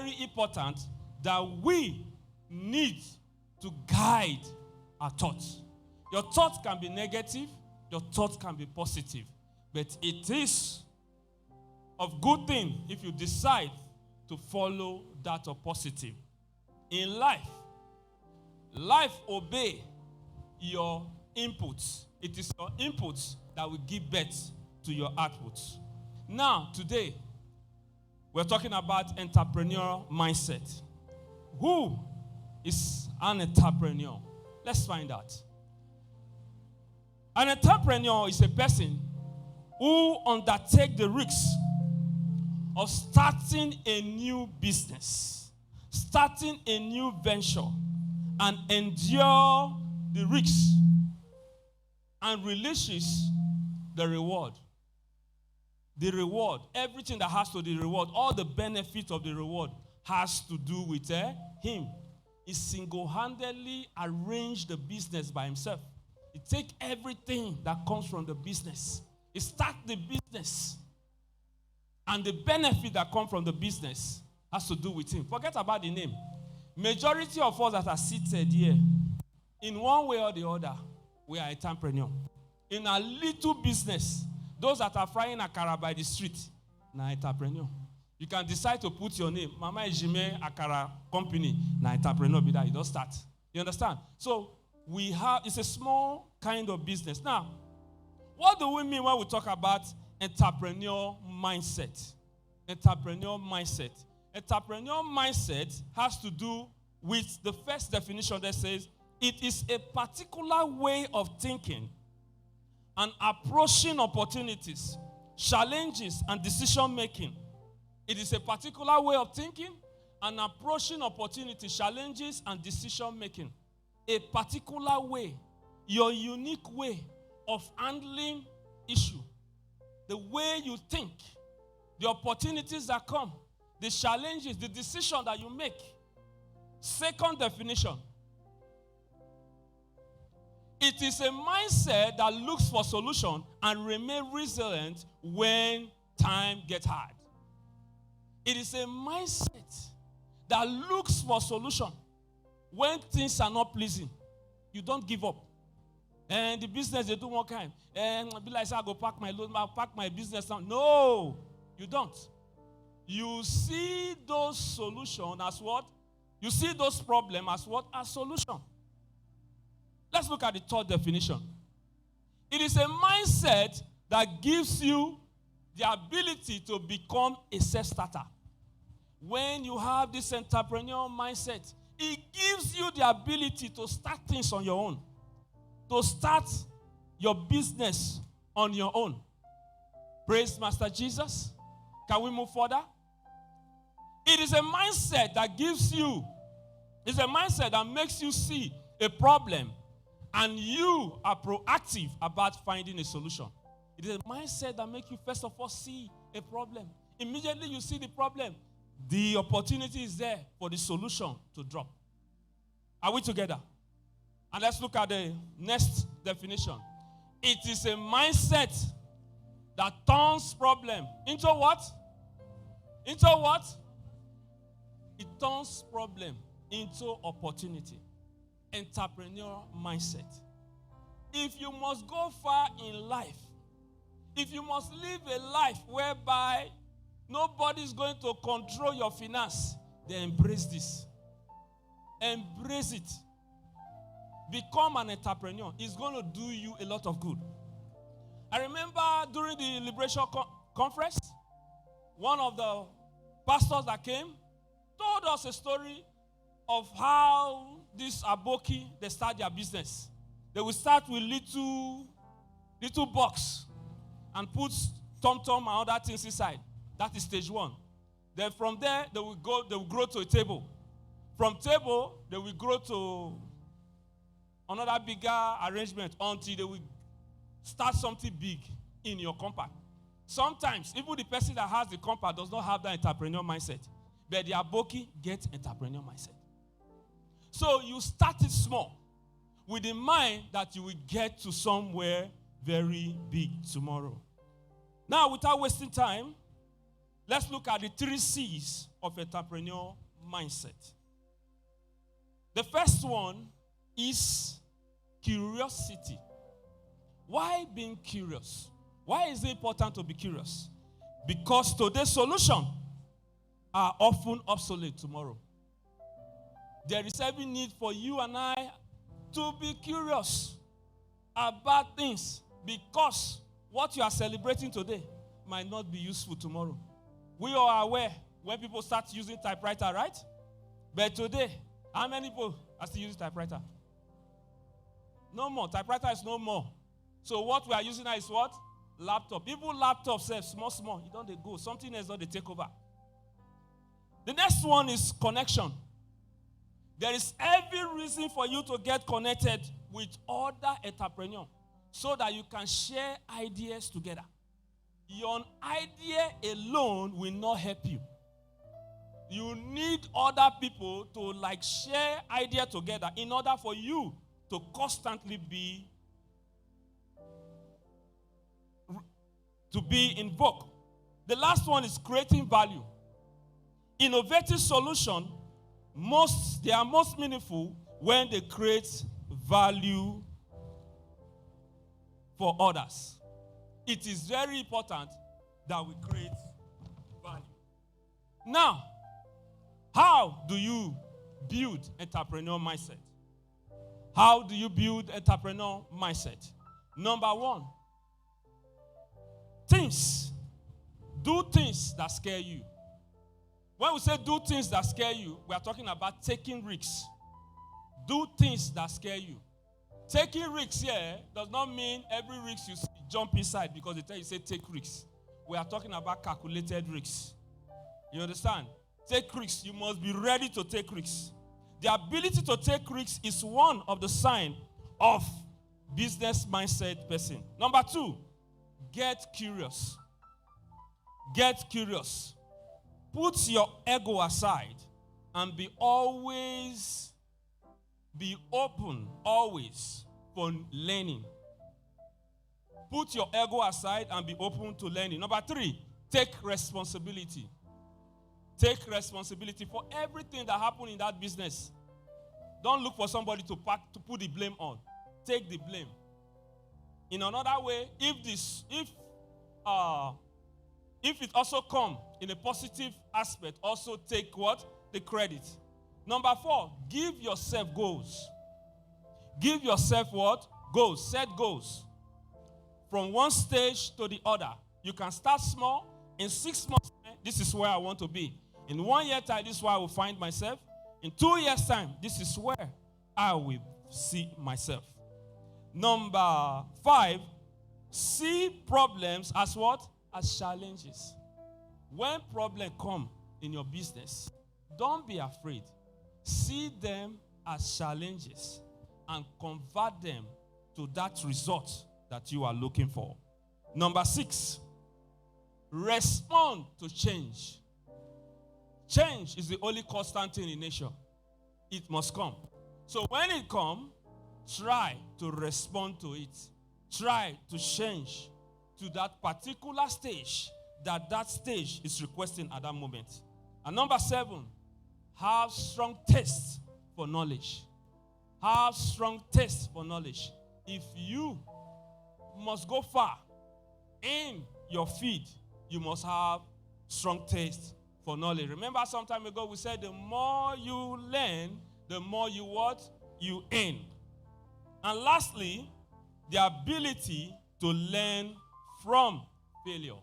very important that we need to guide our thoughts. Your thoughts can be negative, your thoughts can be positive, but it is of good thing if you decide to follow that of positive. In life obey your inputs. It is your inputs that will give birth to your outputs. Now, today, we're talking about entrepreneurial mindset. Who is an entrepreneur? Let's find out. An entrepreneur is a person who undertakes the risk of starting a new business, starting a new venture, and endure the risks and relishes the reward. The reward, everything that has to do with the reward, all the benefit of the reward has to do with him. He single-handedly arranged the business by himself. He takes everything that comes from the business. He starts the business. And the benefit that comes from the business has to do with him. Forget about the name. Majority of us that are seated here, in one way or the other, we are entrepreneur. In a little business, those that are frying akara by the street, na entrepreneur. You can decide to put your name, Mama Ejime Akara Company, na entrepreneur be that you don't start. You understand? So it's a small kind of business. Now, what do we mean when we talk about entrepreneur mindset? Entrepreneur mindset. Entrepreneur mindset has to do with the first definition that says it is a particular way of thinking and approaching opportunities, challenges, and decision-making. It is a particular way of thinking and approaching opportunities, challenges, and decision-making. A particular way, your unique way of handling issue. The way you think, the opportunities that come, the challenges, the decision that you make. Second definition. It is a mindset that looks for solution and remain resilient when time gets hard. It is a mindset that looks for solution when things are not pleasing. You don't give up. And the business, they do one kind. And be like, I go pack my load, I'll pack my business down. No, you don't. You see those solutions as what? You see those problems as what? As solution. Let's look at the third definition. It is a mindset that gives you the ability to become a self-starter. When you have this entrepreneurial mindset, it gives you the ability to start things on your own. To start your business on your own. Praise Master Jesus. Can we move further? It is a mindset that gives you, it's a mindset that makes you see a problem and you are proactive about finding a solution. It is a mindset that makes you first of all see a problem. Immediately you see the problem, the opportunity is there for the solution to drop. Are we together? And let's look at the next definition. It is a mindset that turns problem into what? Into what? It turns problem into opportunity. Entrepreneurial mindset. If you must go far in life, if you must live a life whereby nobody is going to control your finance, then embrace this. Embrace it. Become an entrepreneur. It's going to do you a lot of good. I remember during the Liberation Conference, one of the pastors that came told us a story of how this Aboki, they start their business. They will start with little box and put tom-tom and other things inside. That is stage one. Then from there, they will grow to a table. From table, they will grow to another bigger arrangement until they will start something big in your compound. Sometimes, even the person that has the compound does not have that entrepreneurial mindset. But the Aboki gets entrepreneurial mindset. So you start it small with the mind that you will get to somewhere very big tomorrow. Now, without wasting time, let's look at the 3 C's of entrepreneurial mindset. The first one is curiosity. Why being curious? Why is it important to be curious? Because today's solutions are often obsolete tomorrow. There is every need for you and I to be curious about things, because what you are celebrating today might not be useful tomorrow. We are aware when people start using typewriter, right? But today, how many people are still using typewriter? No more. Typewriter is no more. So what we are using now is what? Laptop. Even laptops, small, you don't they go. Something else don't they take over. The next one is connection. There is every reason for you to get connected with other entrepreneurs so that you can share ideas together. Your idea alone will not help you. You need other people to share idea together in order for you to constantly be in vogue. The last one is creating value. Innovative solutions, they are most meaningful when they create value for others. It is very important that we create value. Now, how do you build entrepreneurial mindset? How do you build entrepreneurial mindset? Number 1, do things that scare you. When we say do things that scare you, we are talking about taking risks. Do things that scare you. Taking risks here does not mean every risk you see, jump inside because they tell you say take risks. We are talking about calculated risks. You understand? Take risks. You must be ready to take risks. The ability to take risks is one of the signs of business mindset person. Number 2, get curious. Get curious. Put your ego aside and be open always for learning. Put your ego aside and be open to learning. Number 3, take responsibility. Take responsibility for everything that happened in that business. Don't look for somebody to put the blame on. Take the blame. In another way, if it also come in a positive aspect, also take what? The credit. Number 4, give yourself goals. Give yourself what? Goals. Set goals. From one stage to the other. You can start small. In 6 months, this is where I want to be. In 1 year time, this is where I will find myself. In 2 years time, this is where I will see myself. Number 5, see problems as what? As challenges. When problems come in your business, don't be afraid. See them as challenges and convert them to that result that you are looking for. Number 6, respond to change. Change is the only constant thing in nature. It must come. So when it comes, try to respond to it. Try to change to that particular stage that stage is requesting at that moment. And number 7, have strong taste for knowledge. Have strong taste for knowledge. If you must go far in your field, you must have strong taste for knowledge. Remember some time ago we said the more you learn, the more you what? You earn. And lastly, the ability to learn from failure.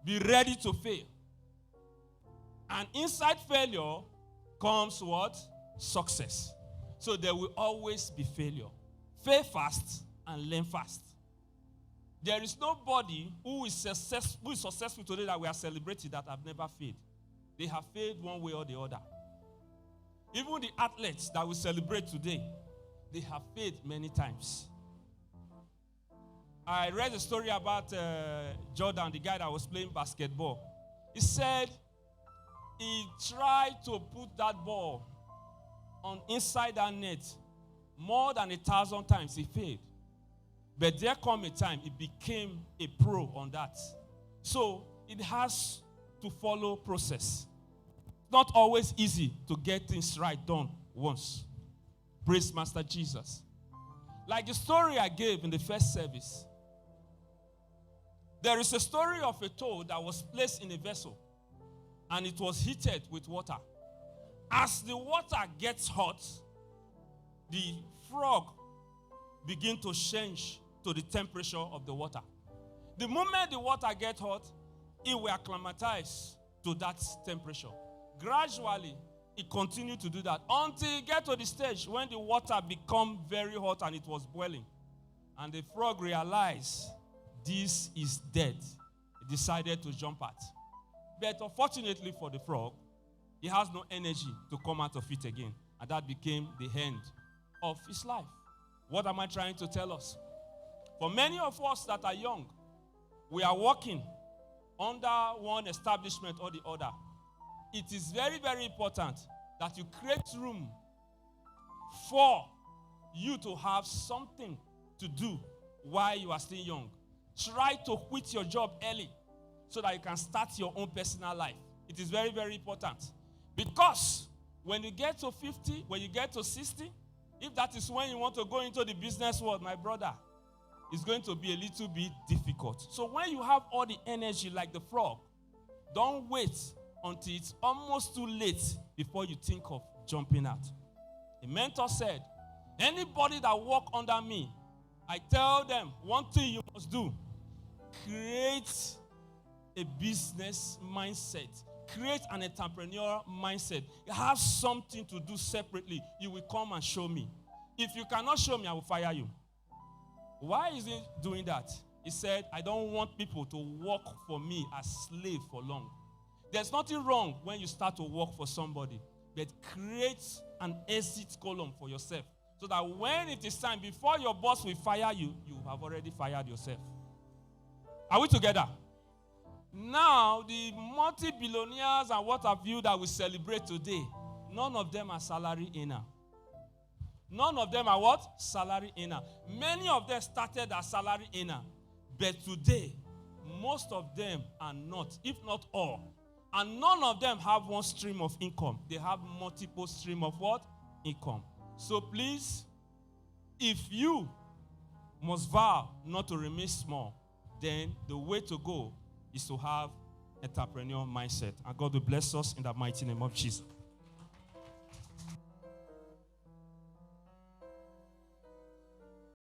Be ready to fail. And inside failure comes what? Success. So there will always be failure. Fail fast and learn fast. There is nobody who is successful today that we are celebrating that have never failed. They have failed one way or the other. Even the athletes that we celebrate today, they have failed many times. I read a story about Jordan, the guy that was playing basketball. He said he tried to put that ball on inside that net more than 1,000 times. He failed. But there come a time he became a pro on that. So it has to follow process. It's not always easy to get things right done once. Praise Master Jesus. Like the story I gave in the first service, there is a story of a toad that was placed in a vessel and it was heated with water. As the water gets hot, the frog begins to change to the temperature of the water. The moment the water gets hot, it will acclimatize to that temperature. Gradually, it continued to do that until it get to the stage when the water become very hot and it was boiling. And the frog realized this is dead. He decided to jump out. But unfortunately for the frog, he has no energy to come out of it again. And that became the end of his life. What am I trying to tell us? For many of us that are young, we are working under one establishment or the other. It is very, very important that you create room for you to have something to do while you are still young. Try to quit your job early so that you can start your own personal life. It is very, very important. Because when you get to 50, when you get to 60, if that is when you want to go into the business world, my brother, it's going to be a little bit difficult. So when you have all the energy like the frog, don't wait until it's almost too late before you think of jumping out. A mentor said, anybody that work under me, I tell them one thing you must do. Create a business mindset. Create an entrepreneur mindset. Have something to do separately. You will come and show me. If you cannot show me, I will fire you. Why is he doing that? He said, I don't want people to work for me as slave for long. There's nothing wrong when you start to work for somebody, but create an exit column for yourself so that when it is time, before your boss will fire you, you have already fired yourself. Are we together? Now, the multi-billionaires and what have you that we celebrate today, none of them are salary earner. None of them are what? Salary earner. Many of them started as salary earner. But today, most of them are not, if not all. And none of them have one stream of income. They have multiple stream of what? Income. So please, if you must vow not to remain small, then the way to go is to have entrepreneur mindset. And God will bless us in the mighty name of Jesus.